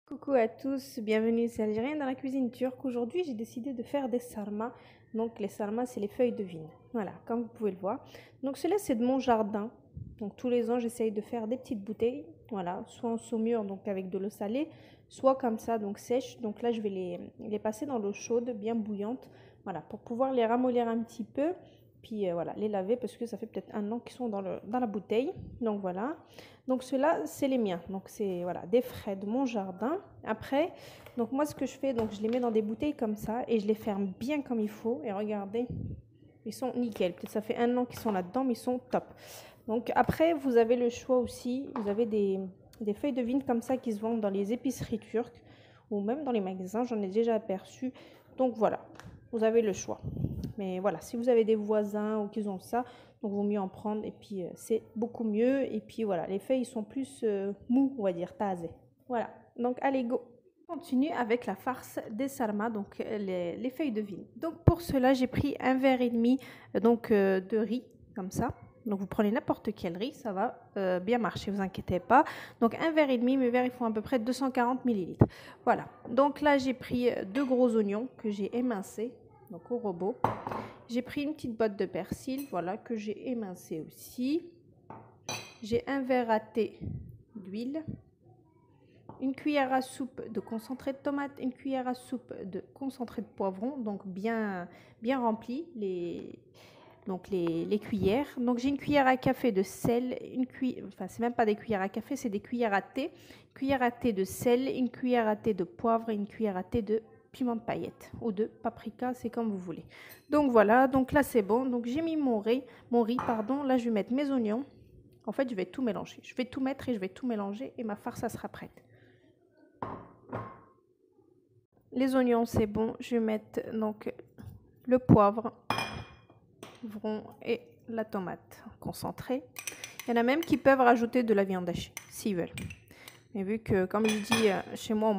Coucou à tous, bienvenue, c'est Algérienne dans la cuisine turque. Aujourd'hui, j'ai décidé de faire des sarmas. Donc, les sarmas, c'est les feuilles de vigne. Voilà, comme vous pouvez le voir. Donc, cela, c'est de mon jardin. Donc, tous les ans, j'essaye de faire des petites bouteilles. Voilà, soit en saumure, donc avec de l'eau salée, soit comme ça, donc sèche. Donc là, je vais les passer dans l'eau chaude, bien bouillante. Voilà, pour pouvoir les ramollir un petit peu. Puis voilà, les laver parce que ça fait peut-être un an qu'ils sont dans la bouteille. Donc voilà. Donc ceux-là, c'est les miens. Donc c'est voilà, des frais de mon jardin. Après, donc moi ce que je fais, donc je les mets dans des bouteilles comme ça et je les ferme bien comme il faut. Et regardez, ils sont nickel. Peut-être ça fait un an qu'ils sont là-dedans, mais ils sont top. Donc après, vous avez le choix aussi. Vous avez des feuilles de vigne comme ça qui se vendent dans les épiceries turques ou même dans les magasins. J'en ai déjà aperçu. Donc voilà, vous avez le choix. Mais voilà, si vous avez des voisins ou qu'ils ont ça, donc vaut mieux en prendre et puis c'est beaucoup mieux. Et puis voilà, les feuilles sont plus mous, on va dire, tasées. Voilà, donc allez, go. On continue avec la farce des sarmas, donc les feuilles de vigne. Donc pour cela, j'ai pris un verre et demi de riz, comme ça. Donc vous prenez n'importe quel riz, ça va bien marcher, vous inquiétez pas. Donc un verre et demi, mes verres ils font à peu près 240 millilitres. Voilà, donc là j'ai pris deux gros oignons que j'ai émincés, donc au robot. J'ai pris une petite botte de persil, voilà, que j'ai émincé aussi. J'ai un verre à thé d'huile, une cuillère à soupe de concentré de tomate, une cuillère à soupe de concentré de poivron, donc bien rempli les cuillères. Donc j'ai une cuillère à café de sel, enfin c'est même pas des cuillères à café, c'est des cuillères à thé, cuillère à thé de sel, une cuillère à thé de poivre et une cuillère à thé de piment de paillettes ou de paprika, c'est comme vous voulez. Donc voilà, donc là c'est bon. Donc j'ai mis mon riz, pardon. Là je vais mettre mes oignons. En fait, je vais tout mélanger. Je vais tout mettre et je vais tout mélanger et ma farce ça sera prête. Les oignons c'est bon. Je vais mettre donc le poivre et la tomate concentrée. Il y en a même qui peuvent rajouter de la viande hachée s'ils veulent. Mais vu que, comme je dis chez moi,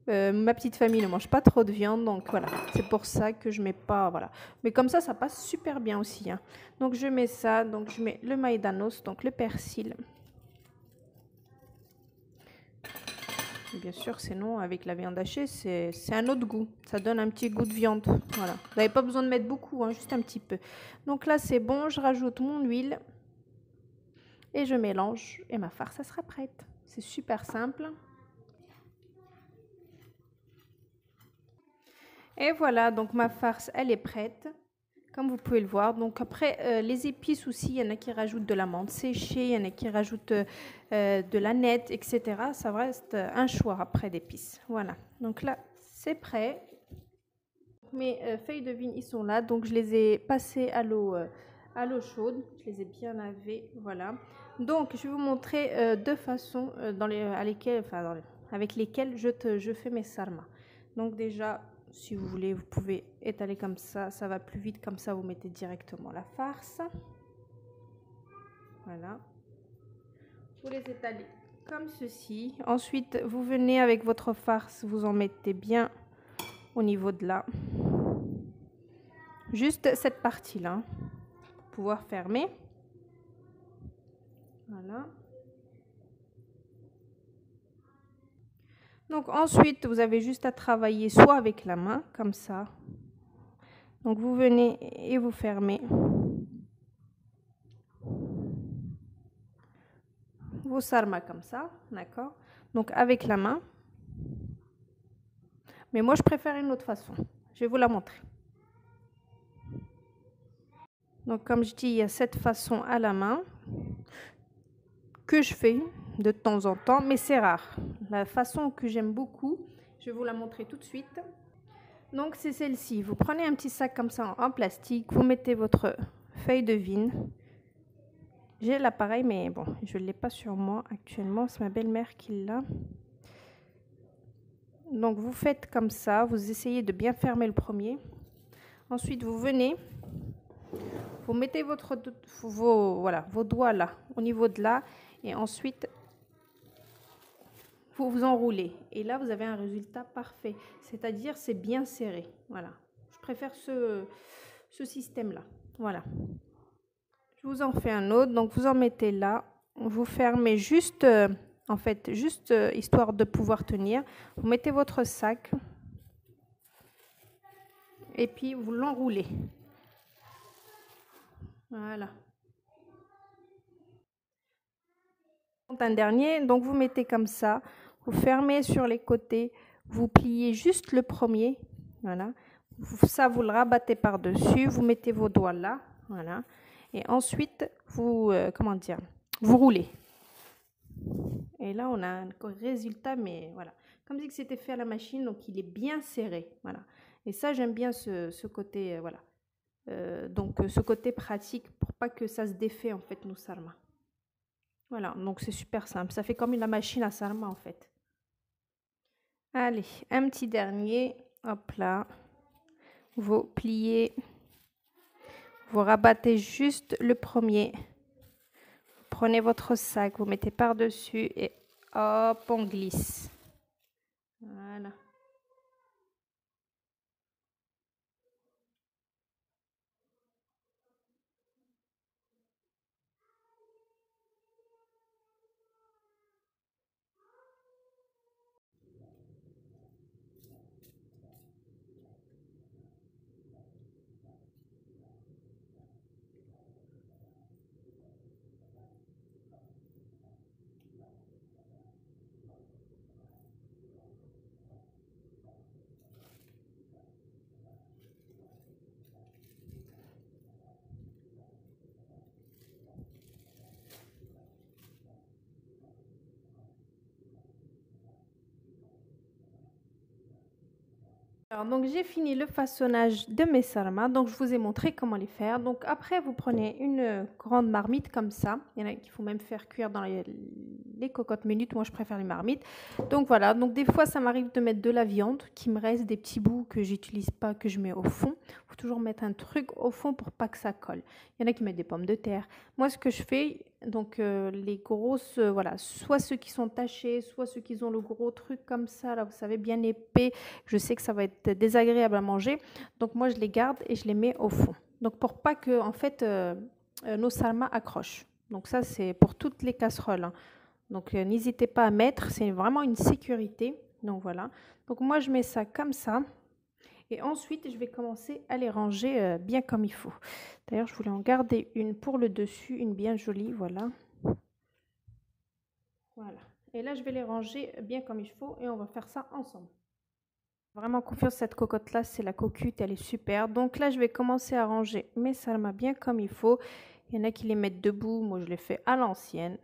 ma petite famille ne mange pas trop de viande, donc voilà, c'est pour ça que je mets pas, voilà. Mais comme ça passe super bien aussi, hein. Donc je mets ça, donc je mets le maïdanos, donc le persil. Bien sûr, sinon avec la viande hachée, c'est un autre goût. Ça donne un petit goût de viande, voilà. Vous n'avez pas besoin de mettre beaucoup, hein, juste un petit peu. Donc là c'est bon, je rajoute mon huile et je mélange et ma farce, ça sera prête. C'est super simple. Et voilà, donc ma farce, elle est prête, comme vous pouvez le voir. Donc après, les épices aussi, il y en a qui rajoutent de la menthe séchée, il y en a qui rajoutent de la nette, etc. Ça reste un choix après d'épices. Voilà, donc là, c'est prêt. Mes feuilles de vigne, ils sont là. Donc je les ai passées à l'eau chaude. Je les ai bien lavées, voilà. Donc je vais vous montrer deux façons avec lesquelles je fais mes sarmas. Donc déjà, si vous voulez, vous pouvez étaler comme ça va plus vite, comme ça vous mettez directement la farce. Voilà. Vous les étalez comme ceci. Ensuite, vous venez avec votre farce, vous en mettez bien au niveau de là. Juste cette partie-là, pour pouvoir fermer. Voilà. Donc ensuite, vous avez juste à travailler soit avec la main, comme ça. Donc vous venez et vous fermez. Vos sarmas comme ça, d'accord? Donc avec la main. Mais moi, je préfère une autre façon. Je vais vous la montrer. Donc comme je dis, il y a cette façon à la main que je fais de temps en temps, mais c'est rare. La façon que j'aime beaucoup, je vais vous la montrer tout de suite. Donc c'est celle-ci. Vous prenez un petit sac comme ça en plastique, vous mettez votre feuille de vigne. J'ai l'appareil, mais bon, je ne l'ai pas sur moi actuellement. C'est ma belle-mère qui l'a. Donc vous faites comme ça, vous essayez de bien fermer le premier. Ensuite, vous venez, vous mettez vos doigts là, au niveau de là, et ensuite vous enroulez. Et là, vous avez un résultat parfait. C'est-à-dire, c'est bien serré. Voilà. Je préfère ce système-là. Voilà. Je vous en fais un autre. Donc, vous en mettez là. Vous fermez juste en fait, juste histoire de pouvoir tenir. Vous mettez votre sac et puis vous l'enroulez. Voilà. Un dernier, donc vous mettez comme ça, vous fermez sur les côtés, vous pliez juste le premier, voilà. Ça, vous le rabattez par-dessus, vous mettez vos doigts là, voilà. Et ensuite, vous, comment dire, vous roulez. Et là, on a un résultat, mais voilà. Comme si c'était fait à la machine, donc il est bien serré, voilà. Et ça, j'aime bien ce côté, voilà. Donc, ce côté pratique pour pas que ça se défait, en fait, nos sarma. Voilà, donc c'est super simple. Ça fait comme la machine à sarma, en fait. Allez, un petit dernier. Hop là. Vous pliez. Vous rabattez juste le premier. Vous prenez votre sac, vous mettez par-dessus et hop, on glisse. Voilà. Alors, donc j'ai fini le façonnage de mes sarmas, donc je vous ai montré comment les faire. Donc après vous prenez une grande marmite comme ça, il y en a qui font même faire cuire dans les cocottes minutes, moi je préfère les marmites. Donc voilà, donc des fois ça m'arrive de mettre de la viande, qui me reste des petits bouts que j'utilise pas, que je mets au fond. Il faut toujours mettre un truc au fond pour pas que ça colle. Il y en a qui mettent des pommes de terre. Moi ce que je fais, donc les grosses, voilà, soit ceux qui sont tachés, soit ceux qui ont le gros truc comme ça, là vous savez, bien épais, je sais que ça va être désagréable à manger, donc moi je les garde et je les mets au fond, donc pour pas que en fait nos sarmas accrochent. Donc ça c'est pour toutes les casseroles, hein. Donc n'hésitez pas à mettre, c'est vraiment une sécurité. Donc voilà, donc moi je mets ça comme ça et ensuite je vais commencer à les ranger bien comme il faut. D'ailleurs je voulais en garder une pour le dessus, une bien jolie, voilà. Voilà, et là je vais les ranger bien comme il faut et on va faire ça ensemble. Vraiment confiance, cette cocotte là, c'est la coquette, elle est super. Donc là je vais commencer à ranger mes sarmas bien comme il faut. Il y en a qui les mettent debout, moi je les fais à l'ancienne.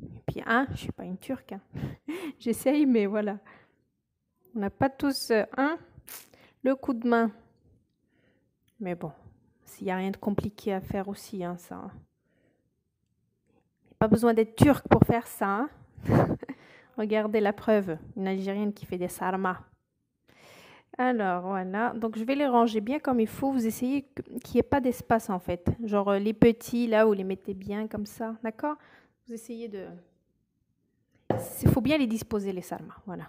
Et puis hein, je suis pas une turque, hein. J'essaye, mais voilà, on n'a pas tous le coup de main, mais bon, s'il n'y a rien de compliqué à faire aussi, hein, ça, pas besoin d'être turc pour faire ça, hein. Regardez la preuve, une Algérienne qui fait des sarmas. Alors voilà, donc je vais les ranger bien comme il faut. Vous essayez qu'il n'y ait pas d'espace en fait. Genre les petits là, vous les mettez bien comme ça, d'accord? Vous essayez de... Il faut bien les disposer les sarmas, voilà.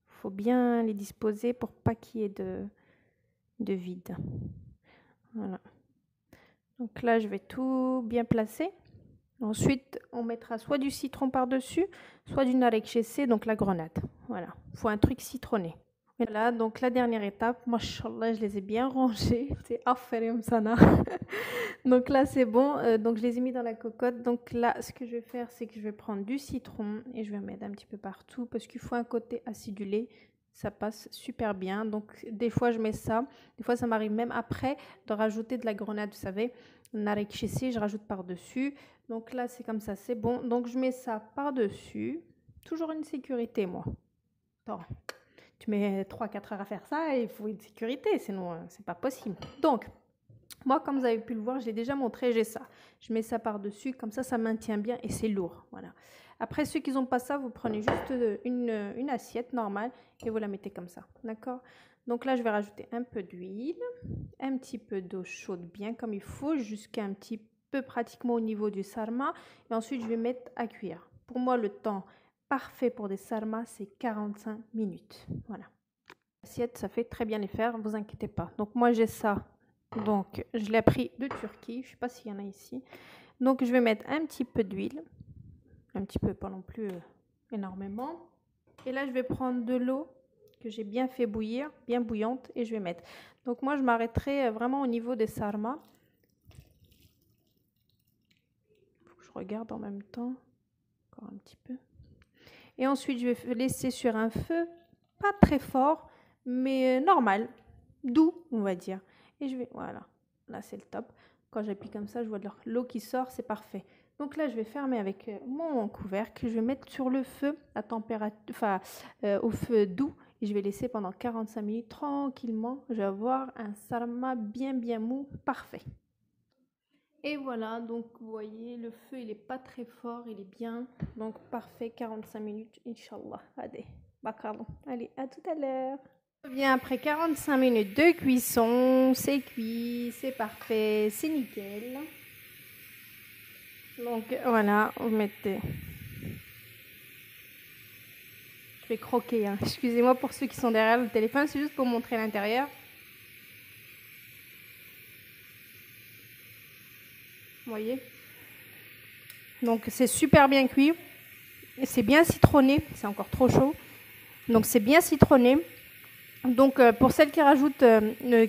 Il faut bien les disposer pour pas qu'il y ait de vide. Voilà. Donc là, je vais tout bien placer. Ensuite, on mettra soit du citron par-dessus, soit du narek chessé, donc la grenade. Voilà, il faut un truc citronné. Voilà, donc la dernière étape, machallah, je les ai bien rangés. C'est affaire sana. Donc là, c'est bon. Donc je les ai mis dans la cocotte. Donc là, ce que je vais faire, c'est que je vais prendre du citron et je vais mettre un petit peu partout parce qu'il faut un côté acidulé. Ça passe super bien. Donc des fois, je mets ça. Des fois, ça m'arrive même après de rajouter de la grenade, vous savez. Narek chessé, je rajoute par-dessus. Donc là, c'est comme ça, c'est bon. Donc je mets ça par-dessus. Toujours une sécurité, moi. Attends. Tu mets 3-4 heures à faire ça et il faut une sécurité, sinon c'est pas possible. Donc, moi, comme vous avez pu le voir, je l'ai déjà montré, j'ai ça. Je mets ça par-dessus, comme ça maintient bien et c'est lourd. Voilà. Après, ceux qui n'ont pas ça, vous prenez juste une assiette normale et vous la mettez comme ça. D'accord? Donc là, je vais rajouter un peu d'huile, un petit peu d'eau chaude bien comme il faut, jusqu'à un petit peu pratiquement au niveau du sarma. Et ensuite, je vais mettre à cuire. Pour moi, le temps parfait pour des sarmas, c'est 45 minutes. Voilà. L'assiette, ça fait très bien les faire, vous inquiétez pas. Donc moi, j'ai ça. Donc, je l'ai pris de Turquie. Je ne sais pas s'il y en a ici. Donc, je vais mettre un petit peu d'huile. un petit peu, pas non plus énormément. Et là, je vais prendre de l'eau que j'ai bien fait bouillir, bien bouillante, et je vais mettre. Donc moi, je m'arrêterai vraiment au niveau des sarmas. Faut que je regarde en même temps. Encore un petit peu. Et ensuite, je vais laisser sur un feu, pas très fort, mais normal, doux, on va dire. Et je vais, voilà, là c'est le top. Quand j'appuie comme ça, je vois de l'eau qui sort, c'est parfait. Donc là, je vais fermer avec mon couvercle. Je vais mettre sur le feu à température, enfin, au feu doux. Et je vais laisser pendant 45 minutes tranquillement. Je vais avoir un sarma bien mou, parfait. Et voilà, donc vous voyez, le feu, il n'est pas très fort, il est bien. Donc parfait, 45 minutes, Inch'Allah. Allez, bakallah. Allez, à tout à l'heure. Bien après 45 minutes de cuisson, c'est cuit, c'est parfait, c'est nickel. Donc voilà, vous mettez... Je vais croquer, hein. Excusez-moi pour ceux qui sont derrière le téléphone, c'est juste pour montrer l'intérieur. Vous voyez? Donc c'est super bien cuit. C'est bien citronné, c'est encore trop chaud. Donc c'est bien citronné. Donc pour celles qui rajoutent,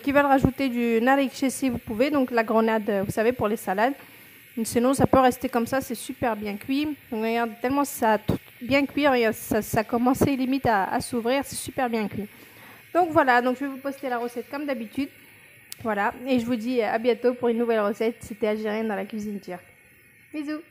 qui veulent rajouter du narikchesi, vous pouvez. Donc la grenade, vous savez, pour les salades. Sinon ça peut rester comme ça, c'est super bien cuit. Donc regarde, tellement ça a bien cuit, regarde, ça commençait limite à s'ouvrir, c'est super bien cuit. Donc voilà, donc je vais vous poster la recette comme d'habitude. Voilà, et je vous dis à bientôt pour une nouvelle recette. C'était Algérienne dans la cuisine turque. Bisous.